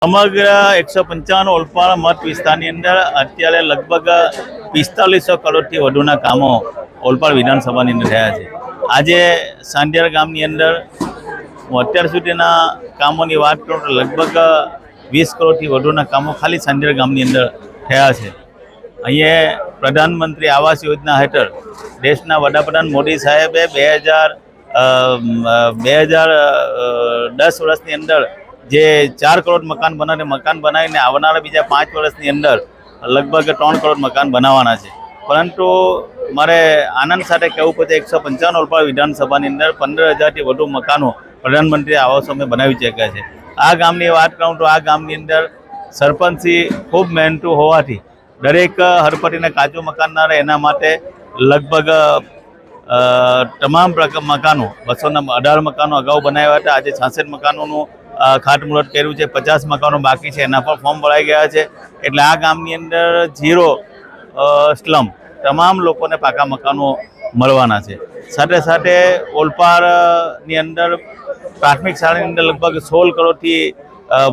સમગ્ર 155 ઓલપાડ મત વિસ્તારની અંદર અત્યારે લગભગ 4500 કરોડથી વધુના કામો ઓલપાડ વિધાનસભાની અંદર થયા છે. આજે સાંઢિયાર ગામની અંદર હું અત્યાર સુધીના કામોની વાત કરું તો લગભગ 20 કરોડથી વધુના કામો ખાલી સાંઢિયાર ગામની અંદર થયા છે. અહીંયા પ્રધાનમંત્રી આવાસ યોજના હેઠળ દેશના વડાપ્રધાન મોદી સાહેબે 2010 વર્ષની અંદર જે 4 કરોડ મકાન બનાવીને આવનારા બીજા 5 વર્ષની અંદર લગભગ 3 કરોડ મકાન બનાવવાના છે. પરંતુ મારે આનંદ સાથે કહેવું પડે 155 ઓલપાડ વિધાનસભાની અંદર 15,000થી વધુ મકાનો પ્રધાનમંત્રી આવાસો અમે બનાવી ચૂક્યા છે. આ ગામની વાત કરું તો આ ગામની અંદર સરપંચી ખૂબ મહેનતુ હોવાથી દરેક હરપટીને કાચું મકાન ના રહે એના માટે લગભગ તમામ મકાનો 218 મકાનો અગાઉ બનાવ્યા હતા. આજે 66 મકાનોનું ખાતમુહૂર્ત કર્યું છે. 50 મકાનો બાકી છે, એના પર ફોર્મ ભરાઈ ગયા છે. એટલે આ ગામની અંદર 0 સ્લમ તમામ લોકોને પાકા મકાનો મળવાના છે. સાથે સાથે ઓલપાડની અંદર પ્રાથમિક શાળાની અંદર લગભગ 16 કરોડથી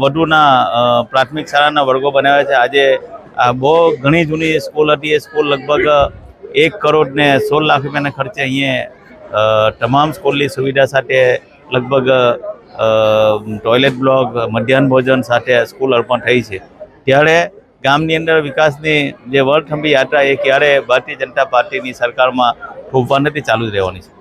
વધુના પ્રાથમિક શાળાના વર્ગો બનાવ્યા છે. આજે બહુ ઘણી જૂની સ્કૂલ હતી. એ સ્કૂલ લગભગ 1 કરોડ ને 16 લાખ રૂપિયાના ખર્ચે અહીંયા તમામ સ્કૂલની સુવિધા સાથે લગભગ ટોયલેટ બ્લોક, મધ્યાહન ભોજન સાથે સ્કૂલ અર્પણ થઈ છે. ત્યારે ગામની અંદર વિકાસની જે વડથંભી યાત્રા એ ક્યારે ભારતીય જનતા પાર્ટીની સરકારમાં થોભવા નથી, ચાલુ જ રહેવાની છે.